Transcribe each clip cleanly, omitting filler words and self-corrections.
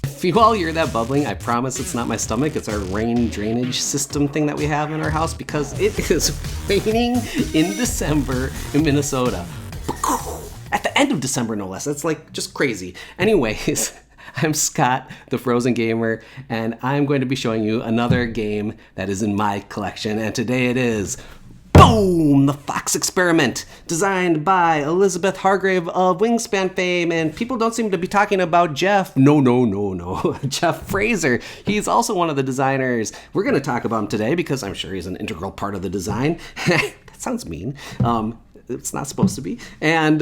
If you all hear that bubbling, I promise it's not my stomach. It's our rain drainage system thing that we have in our house because it is raining in December in Minnesota. At the end of December, no less. That's like just crazy. Anyways, I'm Scott, the Frozen Gamer, and I'm going to be showing you another game that is in my collection. And today it is Boom! The Fox Experiment, designed by Elizabeth Hargrave of Wingspan fame, and people don't seem to be talking about Jeff. No. Jeff Fraser. He's also one of the designers. We're going to talk about him today because I'm sure he's an integral part of the design. That sounds mean. It's not supposed to be. And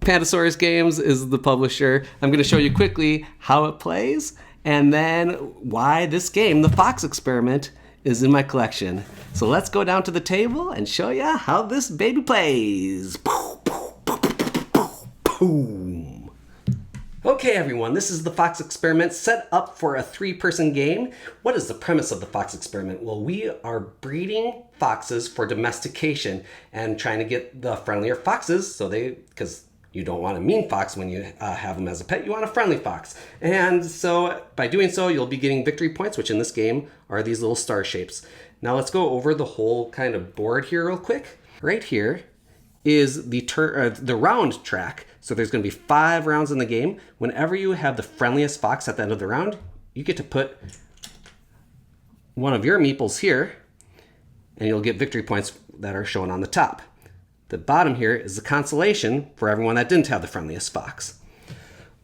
Pandasaurus Games is the publisher. I'm going to show you quickly how it plays, and then why this game, The Fox Experiment, is in my collection. So let's go down to the table and show you how this baby plays. Boom. Okay, everyone, this is the Fox Experiment set up for a 3-person game. What is the premise of the Fox Experiment? Well, we are breeding foxes for domestication and trying to get the friendlier foxes because you don't want a mean fox when you have them as a pet. You want a friendly fox. And so by doing so, you'll be getting victory points, which in this game are these little star shapes. Now let's go over the whole kind of board here real quick. Right here is the round track. So there's going to be 5 rounds in the game. Whenever you have the friendliest fox at the end of the round, you get to put one of your meeples here, and you'll get victory points that are shown on the top. The bottom here is the consolation for everyone that didn't have the friendliest fox.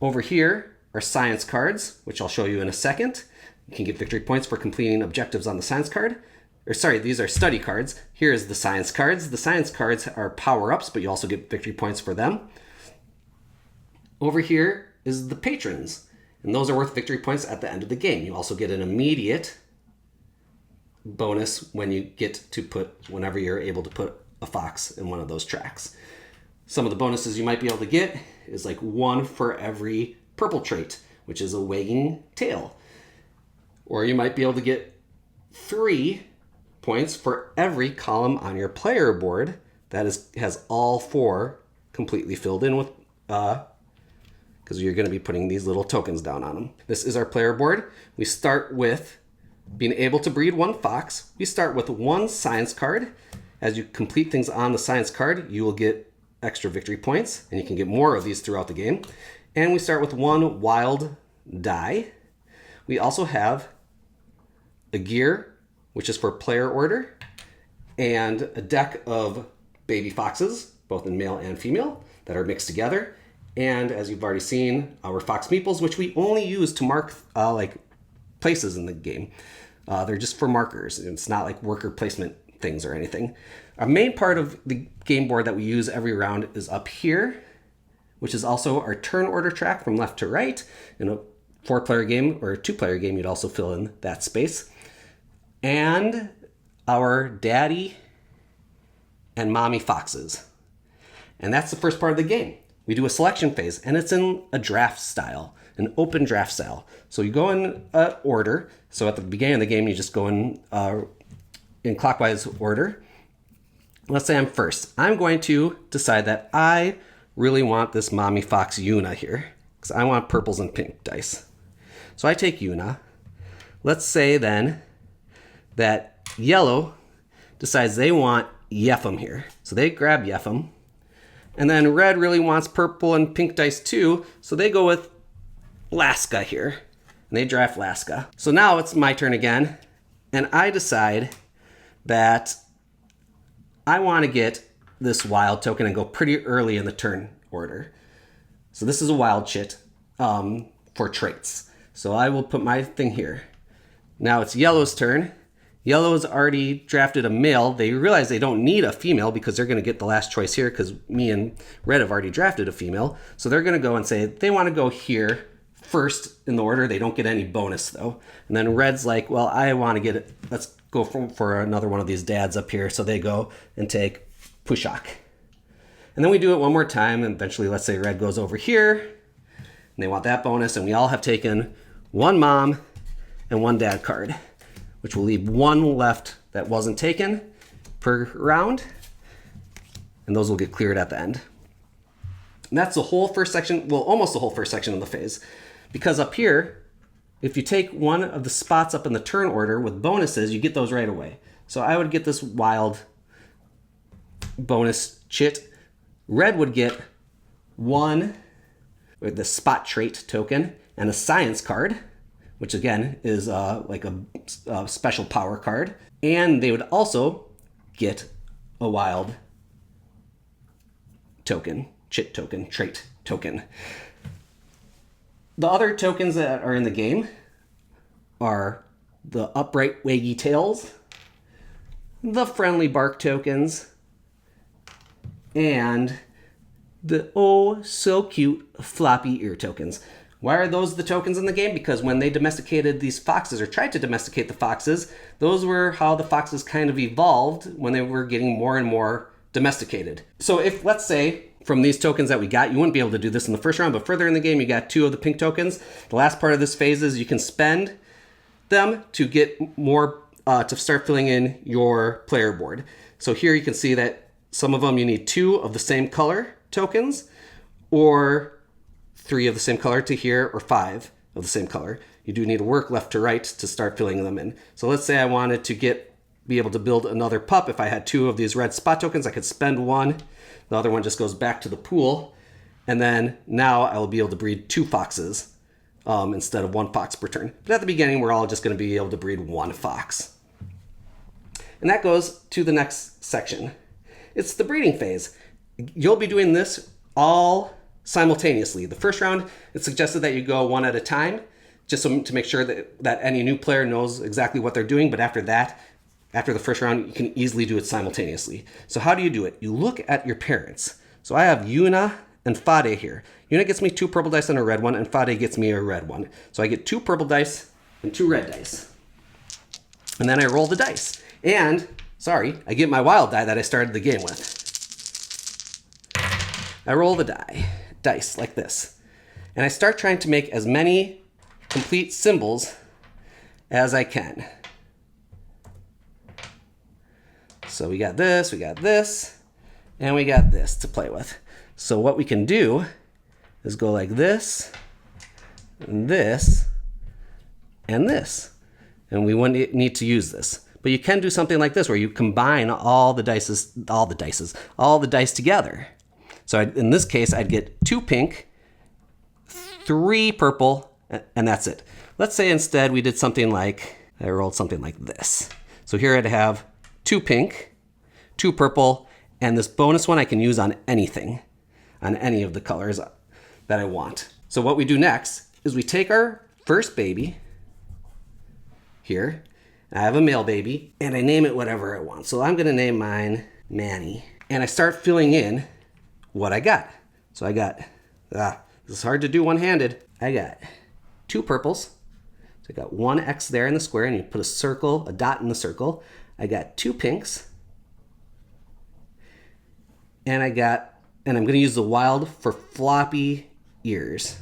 Over here are science cards, which I'll show you in a second. You can get victory points for completing objectives on the science card. These are study cards. Here is the science cards. The science cards are power-ups, but you also get victory points for them. Over here is the patrons, and those are worth victory points at the end of the game. You also get an immediate bonus when you get to whenever you're able to put a fox in one of those tracks. Some of the bonuses you might be able to get is like 1 for every purple trait, which is a wagging tail. Or you might be able to get 3 points for every column on your player board that has all 4 completely filled in with, because you're going to be putting these little tokens down on them. This is our player board. We start with being able to breed 1 fox. We start with 1 science card. As you complete things on the science card, you will get extra victory points, and you can get more of these throughout the game. And we start with 1 wild die. We also have a gear, which is for player order, and a deck of baby foxes, both in male and female, that are mixed together. And as you've already seen, our fox meeples, which we only use to mark like places in the game. They're just for markers. It's not like worker placement things or anything. Our main part of the game board that we use every round is up here, which is also our turn order track from left to right. In a 4-player game or a 2-player game, you'd also fill in that space. And our daddy and mommy foxes. And that's the first part of the game. We do a selection phase, and it's in a draft style, an open draft style. So you go in order. So at the beginning of the game, you just go in clockwise order. Let's say I'm first. I'm going to decide that I really want this mommy fox Yuna here, because I want purples and pink dice. So I take Yuna. Let's say then that yellow decides they want Yefim here. So they grab Yefim. And then red really wants purple and pink dice too, so they go with Laska here. And they draft Laska. So now it's my turn again, and I decide that I want to get this wild token and go pretty early in the turn order. So this is a wild chit for traits. So I will put my thing here. Now it's yellow's turn. Yellow has already drafted a male. They realize they don't need a female because they're going to get the last choice here because me and red have already drafted a female. So they're going to go and say they want to go here first in the order. They don't get any bonus though. And then red's like, well, I want to get it. Let's go for another one of these dads up here. So they go and take Pushak. And then we do it one more time. And eventually, let's say red goes over here and they want that bonus. And we all have taken 1 mom and 1 dad card, which will leave 1 left that wasn't taken per round. And those will get cleared at the end. And that's the whole first section, well, almost the whole first section of the phase. Because up here, if you take one of the spots up in the turn order with bonuses, you get those right away. So I would get this wild bonus chit. Red would get one with the spot trait token and a science card, which again is like a special power card. And they would also get a wild token, chit token, trait token. The other tokens that are in the game are the upright waggy tails, the friendly bark tokens, and the oh so cute floppy ear tokens. Why are those the tokens in the game? Because when they domesticated these foxes, or tried to domesticate the foxes, those were how the foxes kind of evolved when they were getting more and more domesticated. So if, let's say, from these tokens that we got, you wouldn't be able to do this in the first round, but further in the game, you got 2 of the pink tokens. The last part of this phase is you can spend them to get more, to start filling in your player board. So here you can see that some of them you need 2 of the same color tokens, or 3 of the same color to here, or 5 of the same color. You do need to work left to right to start filling them in. So let's say I wanted to be able to build another pup. If I had 2 of these red spot tokens, I could spend 1. The other one just goes back to the pool. And then now I will be able to breed 2 foxes instead of 1 fox per turn. But at the beginning, we're all just going to be able to breed 1 fox. And that goes to the next section. It's the breeding phase. You'll be doing this all simultaneously. The first round, it's suggested that you go 1 at a time, just to make sure that any new player knows exactly what they're doing. But after that, after the first round, you can easily do it simultaneously. So how do you do it? You look at your parents. So I have Yuna and Fade here. Yuna gets me 2 purple dice and a red one, and Fade gets me a red one. So I get 2 purple dice and 2 red dice. And then I roll the dice. And, sorry, I get my wild die that I started the game with. I roll the dice like this. And I start trying to make as many complete symbols as I can. So we got this, and we got this to play with. So what we can do is go like this, and this, and this. And we wouldn't need to use this. But you can do something like this where you combine all the dice together. So in this case, I'd get 2 pink, 3 purple, and that's it. Let's say instead we did something like, I rolled something like this. So here I'd have 2 pink, 2 purple, and this bonus one I can use on anything, on any of the colors that I want. So what we do next is we take our first baby here. I have a male baby, and I name it whatever I want. So I'm going to name mine Manny. And I start filling in what I got. So I got, this is hard to do one-handed. I got 2 purples. So I got 1 X there in the square, and you put a dot in the circle. I got 2 pinks. And I'm going to use the wild for floppy ears.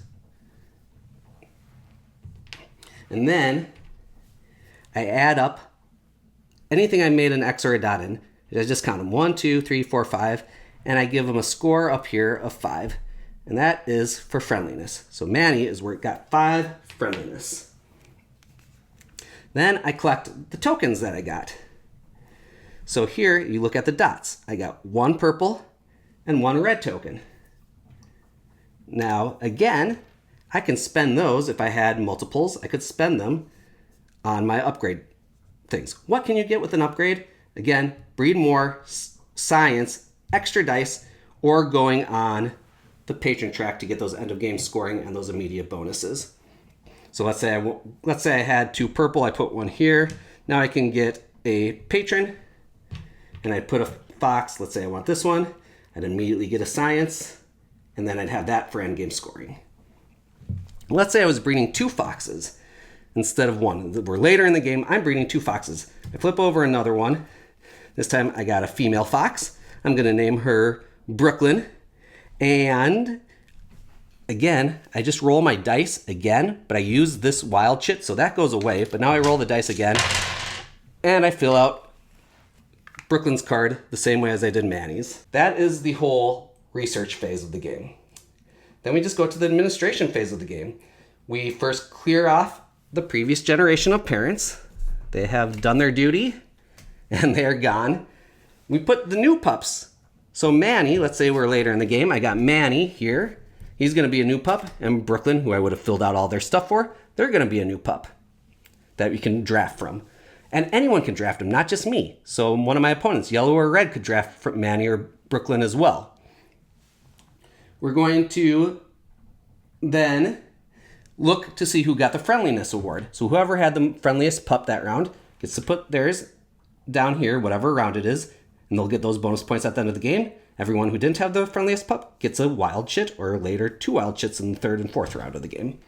And then I add up anything I made an X or a dot in. I just count them 1, 2, 3, 4, 5, and I give them a score up here of 5. And that is for friendliness. So Manny is where it got 5 friendliness. Then I collect the tokens that I got. So here you look at the dots. I got 1 purple and 1 red token. Now, again, I can spend those. If I had multiples, I could spend them on my upgrade things. What can you get with an upgrade? Again, breed more, science, extra dice, or going on the patron track to get those end of game scoring and those immediate bonuses. So let's say I had 2 purple, I put 1 here. Now I can get a patron, and I'd put a fox. Let's say I want this one. I'd immediately get a science, and then I'd have that for end game scoring. Let's say I was breeding 2 foxes instead of 1. We're later in the game, I'm breeding 2 foxes. I flip over another one. This time I got a female fox. I'm going to name her Brooklyn. And again, I just roll my dice again, but I use this wild chit, so that goes away. But now I roll the dice again, and I fill out Brooklyn's card the same way as I did Manny's. That is the whole research phase of the game. Then we just go to the administration phase of the game. We first clear off the previous generation of parents. They have done their duty and they are gone. We put the new pups. So Manny, let's say we're later in the game. I got Manny here. He's going to be a new pup. And Brooklyn, who I would have filled out all their stuff for, they're going to be a new pup that we can draft from. And anyone can draft them, not just me. So one of my opponents, yellow or red, could draft from Manny or Brooklyn as well. We're going to then look to see who got the friendliness award. So whoever had the friendliest pup that round gets to put theirs down here, whatever round it is, and they'll get those bonus points at the end of the game. Everyone who didn't have the friendliest pup gets a wild chit, or later 2 wild chits in the 3rd and 4th round of the game.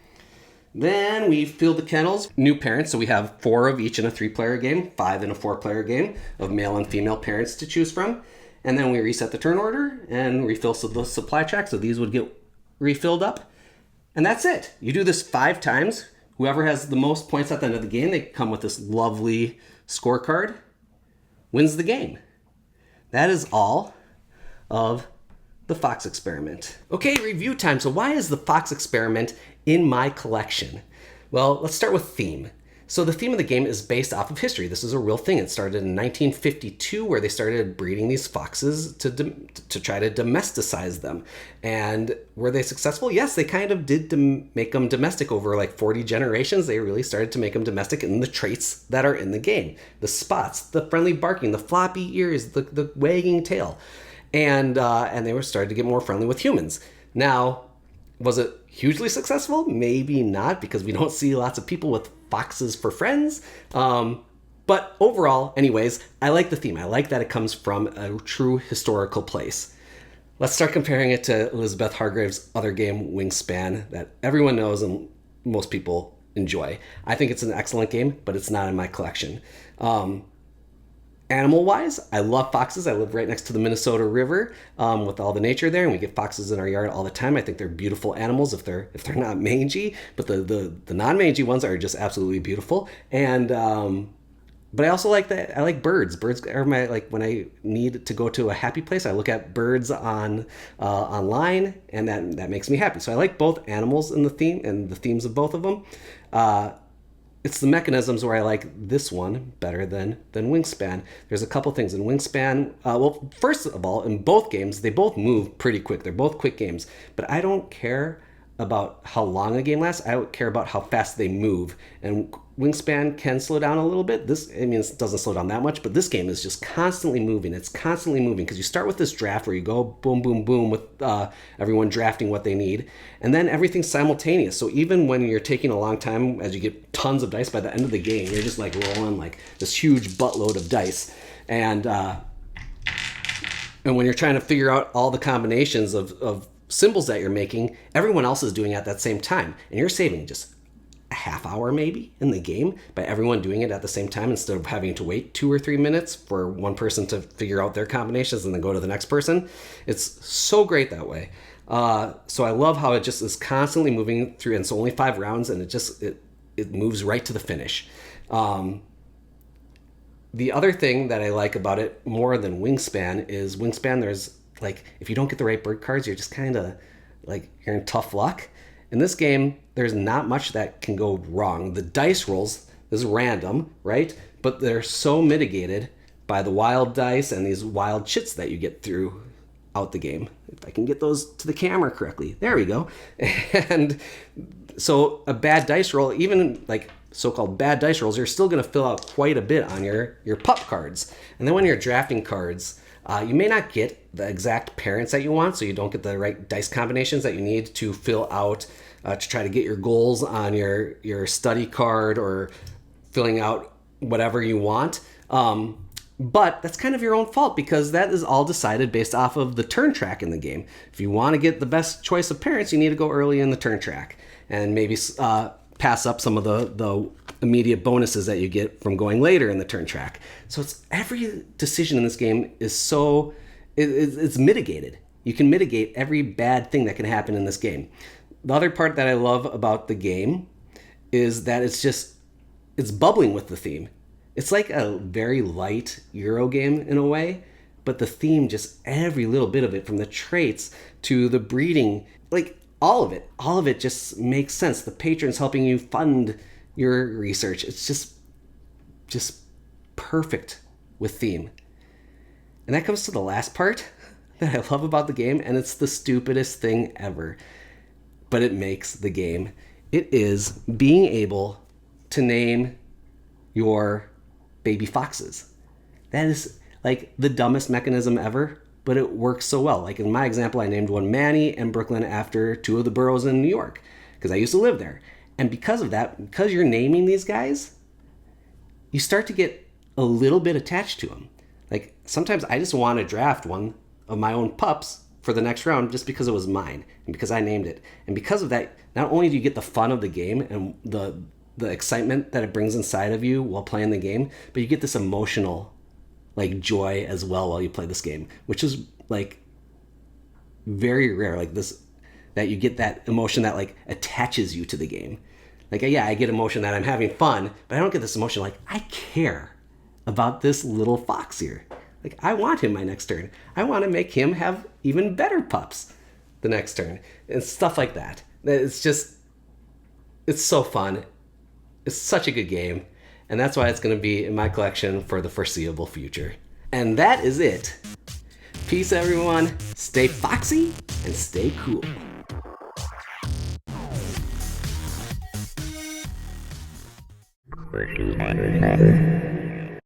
Then we fill the kennels, new parents, so we have 4 of each in a 3-player game, 5 in a 4-player game of male and female parents to choose from. And then we reset the turn order and refill the supply track, so these would get refilled up. And that's it. You do this 5 times. Whoever has the most points at the end of the game, they come with this lovely scorecard, wins the game. That is all of the Fox experiment. Okay, review time. So why is the Fox experiment in my collection? Well, let's start with theme. So the theme of the game is based off of history. This is a real thing. It started in 1952, where they started breeding these foxes to try to domesticize them. And were they successful? Yes, they kind of did make them domestic over like 40 generations. They really started to make them domestic in the traits that are in the game. The spots, the friendly barking, the floppy ears, the wagging tail. And they were started to get more friendly with humans. Now, was it hugely successful? Maybe not, because we don't see lots of people with foxes for friends. But overall, anyways, I like the theme. I like that it comes from a true historical place. Let's start comparing it to Elizabeth Hargrave's other game, Wingspan, that everyone knows and most people enjoy. I think it's an excellent game, but it's not in my collection. Animal-wise, I love foxes. I live right next to the Minnesota River with all the nature there, and we get foxes in our yard all the time. I think they're beautiful animals if they're not mangy, but the non-mangy ones are just absolutely beautiful. And but I also like that. I like birds. Birds are my, like, when I need to go to a happy place, I look at birds on online, and that makes me happy. So I like both animals in the theme and the themes of both of them. It's the mechanisms where I like this one better than Wingspan. There's a couple things in Wingspan. Well, first of all, in both games, they both move pretty quick. They're both quick games. But I don't care about how long a game lasts. I care about how fast they move. And Wingspan can slow down a little bit. It doesn't slow down that much, but this game is just constantly moving. It's constantly moving because you start with this draft where you go boom, boom, boom with everyone drafting what they need. And then everything's simultaneous. So even when you're taking a long time, as you get tons of dice, by the end of the game, you're just like rolling like this huge buttload of dice. And when you're trying to figure out all the combinations of symbols that you're making, everyone else is doing it at that same time. And you're saving just a half hour maybe in the game by everyone doing it at the same time, instead of having to wait 2 or 3 minutes for one person to figure out their combinations and then go to the next person. It's so great that way. So I love how it just is constantly moving through, and it's only 5 rounds, and it moves right to the finish. The other thing that I like about it more than Wingspan is Wingspan, there's like, if you don't get the right bird cards, you're just kind of like, you're in tough luck. In this game, there's not much that can go wrong. The dice rolls is random, right? But they're so mitigated by the wild dice and these wild chits that you get throughout the game. If I can get those to the camera correctly. There we go. And so a bad dice roll, even like so-called bad dice rolls, you're still going to fill out quite a bit on your pup cards. And then when you're drafting cards, you may not get the exact parents that you want, so you don't get the right dice combinations that you need to fill out to try to get your goals on your study card, or filling out whatever you want. But that's kind of your own fault, because that is all decided based off of the turn track in the game. If you want to get the best choice of parents, you need to go early in the turn track and maybe pass up some of the immediate bonuses that you get from going later in the turn track. So it's every decision in this game is it's mitigated. You can mitigate every bad thing that can happen in this game. The other part that I love about the game is that it's bubbling with the theme. It's like a very light Euro game in a way, but the theme, just every little bit of it, from the traits to the breeding, like All of it just makes sense. The patrons helping you fund your research. It's just perfect with theme. And that comes to the last part that I love about the game, and it's the stupidest thing ever, but it makes the game. It is being able to name your baby foxes. That is like the dumbest mechanism ever, but it works so well. Like in my example, I named one Manny and Brooklyn after two of the boroughs in New York because I used to live there. And because of that, because you're naming these guys, you start to get a little bit attached to them. Like sometimes I just want to draft one of my own pups for the next round just because it was mine and because I named it. And because of that, not only do you get the fun of the game and the excitement that it brings inside of you while playing the game, but you get this emotional like joy as well while you play this game, which is like very rare. Like this, that you get that emotion that like attaches you to the game. Like, yeah, I get emotion that I'm having fun, but I don't get this emotion like I care about this little fox here. Like I want him my next turn. I want to make him have even better pups the next turn and stuff like that. It's just, it's so fun. It's such a good game. And that's why it's going to be in my collection for the foreseeable future. And that is it. Peace, everyone. Stay foxy and stay cool.